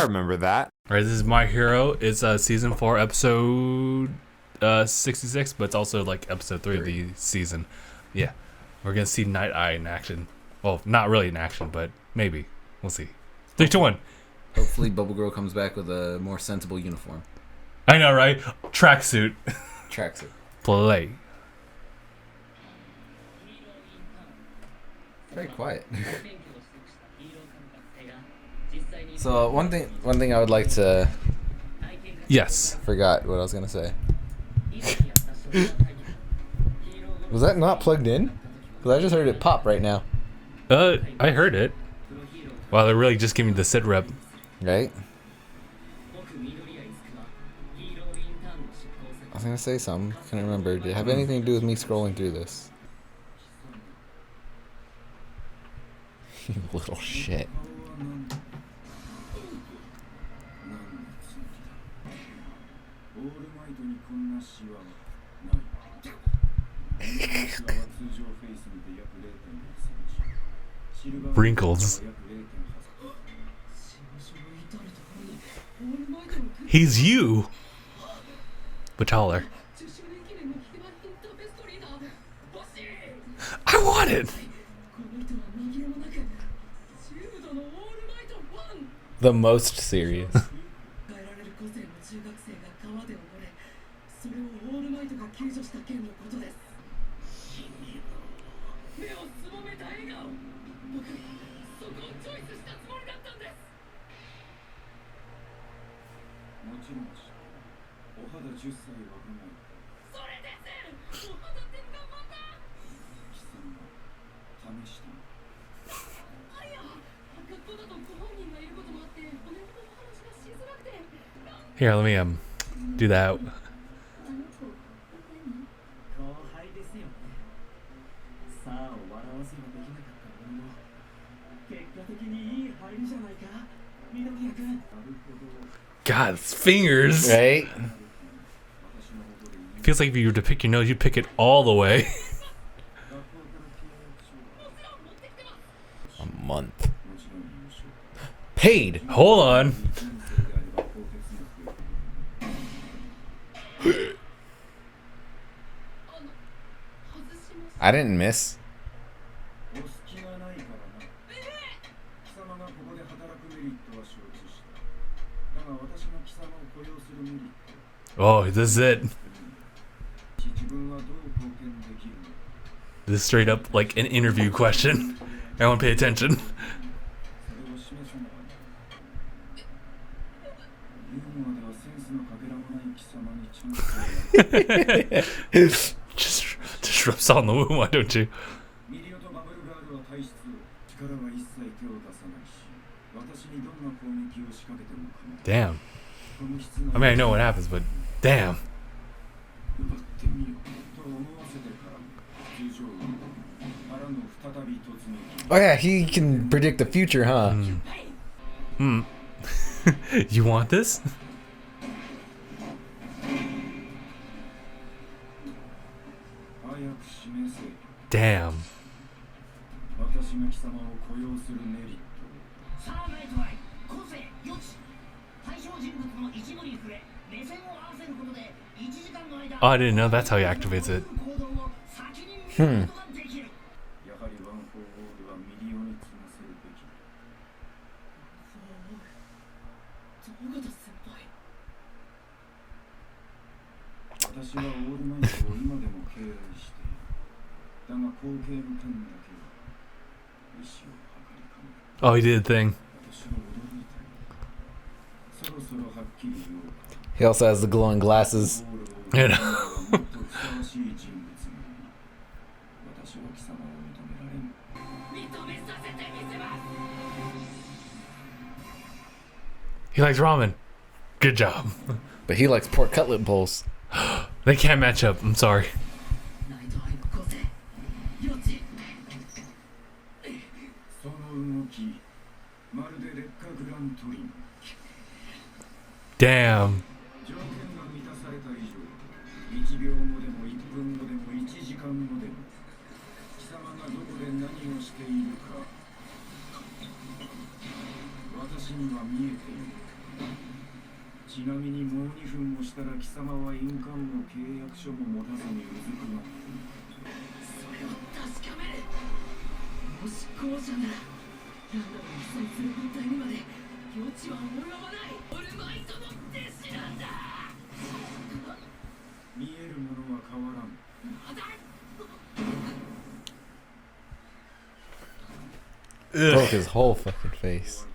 remember that. All right, this is My Hero. It's season 4, episode 66, but it's also like episode 3 of the season. Yeah, we're gonna see Night Eye in action. Well, not really in action, but maybe. We'll see. 3, 2, 1. Hopefully, Bubble Girl comes back with a more sensible uniform. I know, right? Tracksuit. Tracksuit. Play. Very quiet. So one thing I would like to. Yes. Forgot what I was gonna say. Was that not plugged in? Because I just heard it pop right now. I heard it. Wow, they're really just giving me the sit rep. Right? I was gonna say something. Couldn't remember. Did it have anything to do with me scrolling through this? You little shit. Wrinkles. He's you, but taller. I want it. The most serious. Here, let me do that. God, it's fingers. Right? Feels like if you were to pick your nose, you'd pick it all the way. A month. Paid. Hold on. I didn't miss. Oh, this is it. This is straight up like an interview question. Everyone pay attention. just rub salt in the wound, why don't you? Damn. I mean, I know what happens, but damn. Oh yeah, he can predict the future, huh? You want this? Damn. Oh, I didn't know that's how he activates it. Oh, he did a thing. He also has the glowing glasses. You know. He likes ramen. Good job. But he likes pork cutlet bowls. They can't match up. I'm sorry. Damn. ちなみにもう2分もしたら貴様は印鑑も契約書も持たずにうずくまってそれを確かめる。もしこうじゃならランダムに記載する物体にまで余地は及ばない。オルマイトの弟子なんだ。見えるものは変わらん。まだ Broke his whole fucking face.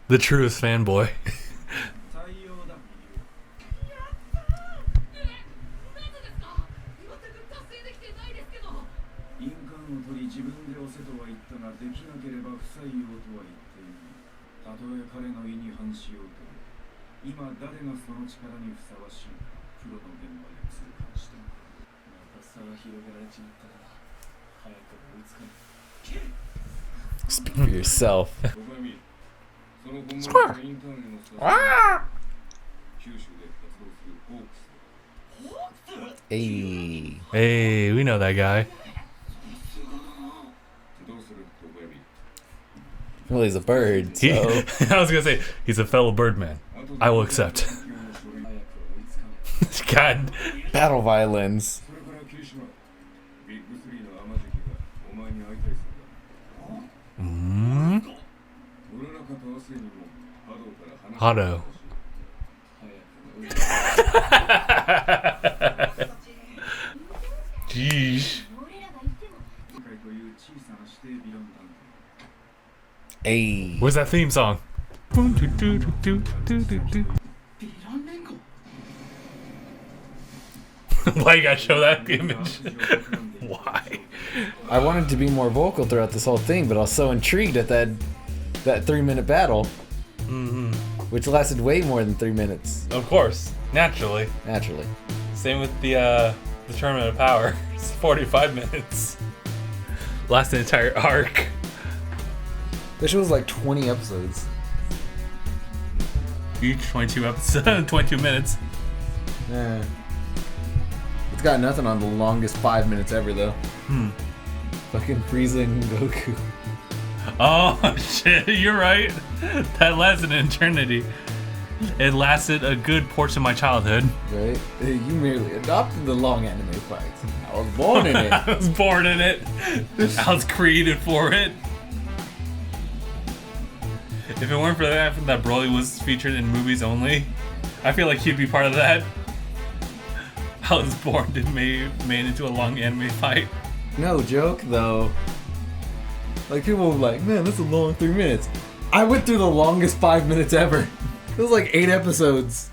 The truest fanboy. 自分で押せとは言ったができなければ不採用とは言っている。たとえ彼の意に反しようと今誰がその力にふさわしいかプロの現場で痛感した。また差が広げられちまったから早く追いつかない。 Speak for yourself. その本物のインターンのさ九州で活動するホークス。 Hey. Hey, we know that guy. Well, he's a bird, so... I was gonna say, he's a fellow birdman. I will accept. God. Battle violins. Hado. Jeez. Hey. Where's that theme song? Why you gotta show that image? Why? I wanted to be more vocal throughout this whole thing, but I was so intrigued at that 3-minute battle, which lasted way more than 3 minutes. Of course, naturally. Same with the Tournament of Power. It's 45 minutes. Last entire arc. This show was like 20 episodes. Each 22 episodes, 22 minutes. Yeah. It's got nothing on the longest 5 minutes ever, though. Fucking Frieza and Goku. Oh, shit, you're right. That lasted an eternity. It lasted a good portion of my childhood. Right? You merely adopted the long anime fights. I was born in it. I was born in it. I was created for it. If it weren't for that Broly was featured in movies only, I feel like he'd be part of that. I was born to be made into a long anime fight. No joke, though. Like, people were like, man, that's a long 3 minutes. I went through the longest 5 minutes ever. It was like 8 episodes.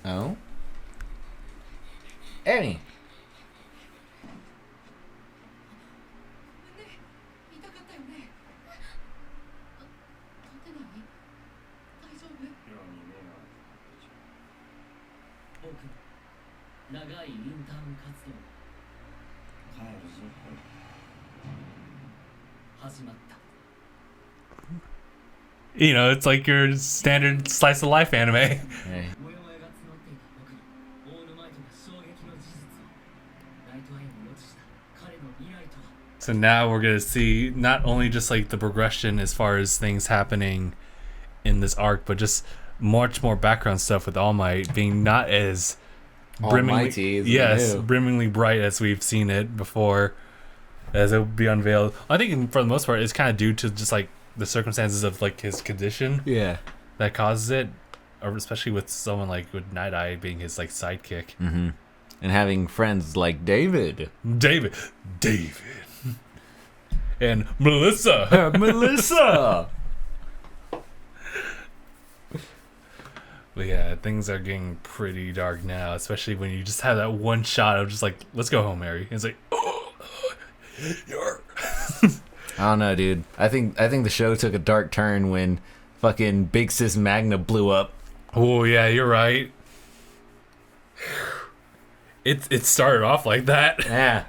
Oh? Annie. You know, it's like your standard slice of life anime. Hey. So now we're gonna see not only just like the progression as far as things happening in this arc, but just much more background stuff with All Might being not as brimmingly bright as we've seen it before, as it will be unveiled. I think for the most part it's kind of due to just like the circumstances of like his condition that causes it, or especially with someone like with Night Eye being his like sidekick, and having friends like David and Melissa. But yeah, things are getting pretty dark now, especially when you just have that one shot of just like, let's go home, Mary. And it's like, oh, you're. I don't know, dude. I think the show took a dark turn when fucking Big Sis Magna blew up. Oh yeah, you're right. It started off like that. Yeah.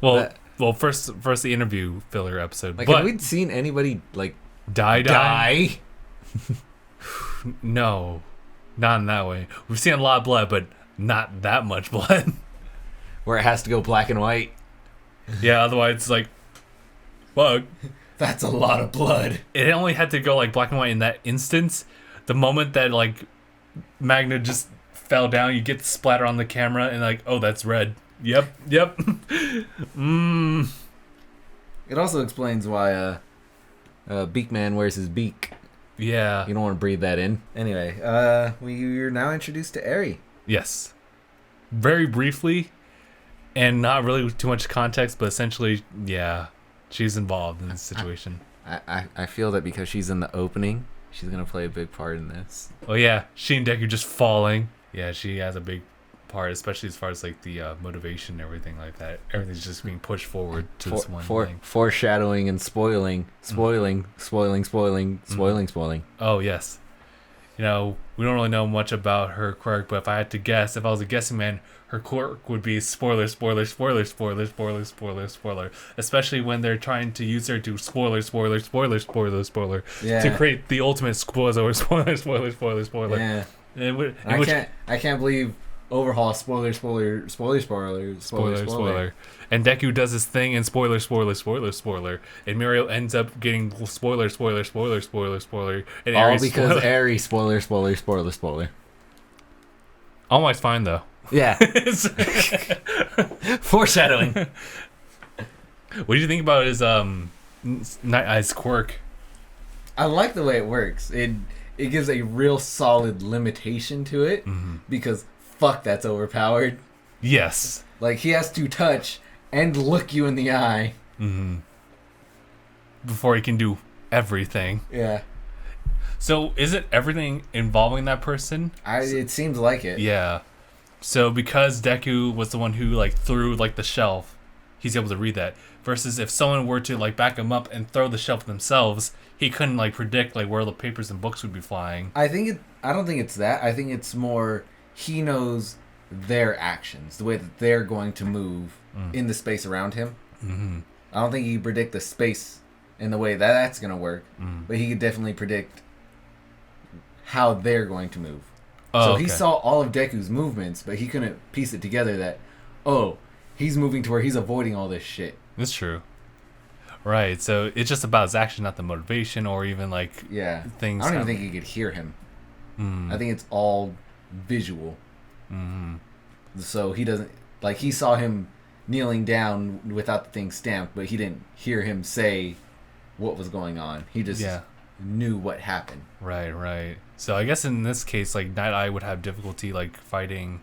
Well, first the interview filler episode. Like, but have we seen anybody like die? die? No, not in that way. We've seen a lot of blood, but not that much blood. Where it has to go black and white. Yeah, otherwise it's like, fuck. That's a lot of blood. It only had to go like black and white in that instance. The moment that like Magna just fell down, you get the splatter on the camera and like, oh, that's red. Yep. It also explains why Beakman wears his beak. Yeah. You don't want to breathe that in. Anyway, we're now introduced to Eri. Yes. Very briefly, and not really with too much context, but essentially, yeah, she's involved in this situation. I feel that because she's in the opening, she's going to play a big part in this. Oh, yeah. She and Deku just falling. Yeah, she has a big part, especially as far as like the motivation and everything like that. Everything's just being pushed forward to this one thing. Foreshadowing and spoiling. Oh, yes. You know, we don't really know much about her quirk, but if I had to guess, if I was a guessing man, her quirk would be spoiler. Especially when they're trying to use her to spoiler. Yeah. To create the ultimate spoiler. Yeah. And I can't believe overhaul spoiler. And Deku does his thing and spoiler. And Mirio ends up getting spoiler. And All Aries because Eri spoiler. Almost fine though. Yeah. Foreshadowing. What do you think about his Night Eye's quirk? I like the way it works. It gives a real solid limitation to it because fuck, that's overpowered. Yes. Like, he has to touch and look you in the eye. Before he can do everything. Yeah. So is it everything involving that person? It seems like it. Yeah. So because Deku was the one who like threw like the shelf, he's able to read that. Versus if someone were to like back him up and throw the shelf themselves, he couldn't like predict like where the papers and books would be flying. I don't think it's that. I think it's more he knows their actions, the way that they're going to move in the space around him. I don't think he can predict the space in the way that's going to work, but he could definitely predict how they're going to move. So he saw all of Deku's movements, but he couldn't piece it together that, oh, he's moving to where he's avoiding all this shit. That's true. Right, so it's just about his action, not the motivation or even like things. I don't even think he could hear him. I think it's all visual. So he doesn't, like, he saw him kneeling down without the thing stamped, but he didn't hear him say what was going on. He just knew what happened. Right. So I guess in this case, like, Night Eye would have difficulty like fighting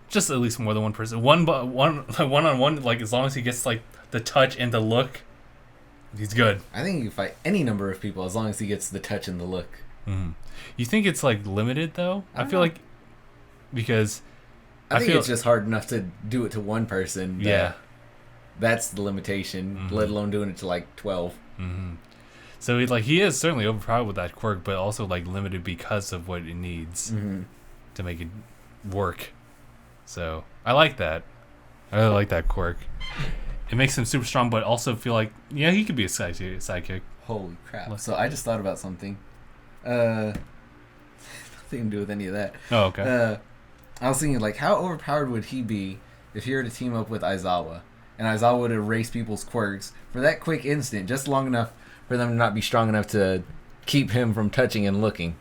just at least more than one person. One on one, like, as long as he gets like the touch and the look, he's good. I think he can fight any number of people as long as he gets the touch and the look. You think it's like limited though? I feel like because I think it's just hard enough to do it to one person. That's the limitation, let alone doing it to like 12. So he is certainly overpowered with that quirk, but also like limited because of what it needs to make it work. So I like that. I really like that quirk. It makes him super strong, but also feel like he could be a sidekick. Holy crap! So I just thought about something. Nothing to do with any of that. Oh, okay. I was thinking, like, how overpowered would he be if he were to team up with Aizawa, and Aizawa would erase people's quirks for that quick instant, just long enough for them to not be strong enough to keep him from touching and looking.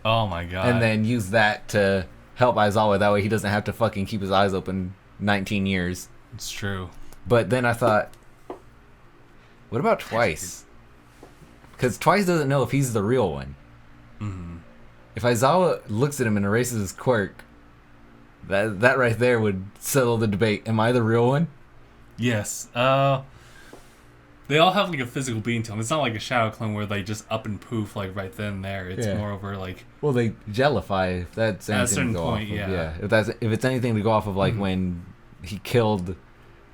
Oh my god! And then use that to help Aizawa. That way, he doesn't have to fucking keep his eyes open 19 years. It's true. But then I thought, what about Twice? Because Twice doesn't know if he's the real one. If Aizawa looks at him and erases his quirk, that right there would settle the debate. Am I the real one? Yes. They all have like a physical being to them. It's not like a shadow clone where they just up and poof like right then and there. It's more over like. Well, they gellify if that's anything at a certain to go point. off of. If it's anything to go off of, like when he killed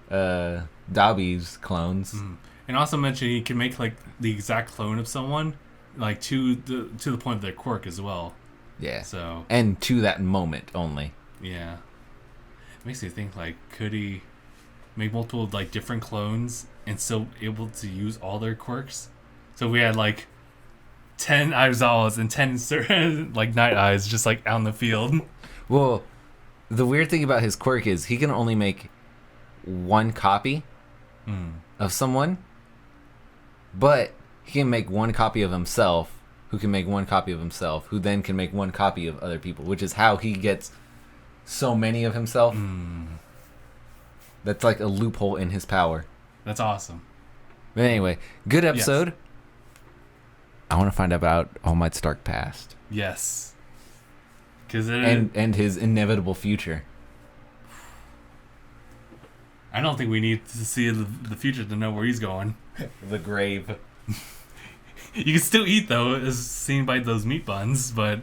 Dabi's clones. And also mention he can make like the exact clone of someone, like to the point of their quirk as well. Yeah. So. And to that moment only. Yeah. It makes me think like, could he? make multiple like different clones and still able to use all their quirks. So we had like 10 Aizawas and 10 like Night Eyes just like out in the field. Well, the weird thing about his quirk is he can only make one copy of someone, but he can make one copy of himself, who can make one copy of himself, who then can make one copy of other people, which is how he gets so many of himself. That's like a loophole in his power. That's awesome. But anyway, good episode. Yes. I want to find out about All Might's dark past. Yes. Cause and his inevitable future. I don't think we need to see the future to know where he's going. The grave. You can still eat, though, as seen by those meat buns, but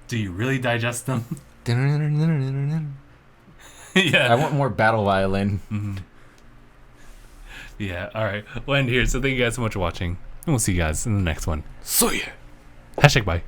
do you really digest them? Yeah. I want more battle violin. Mm-hmm. Yeah, alright. We'll end here. So thank you guys so much for watching. And we'll see you guys in the next one. See ya! #bye.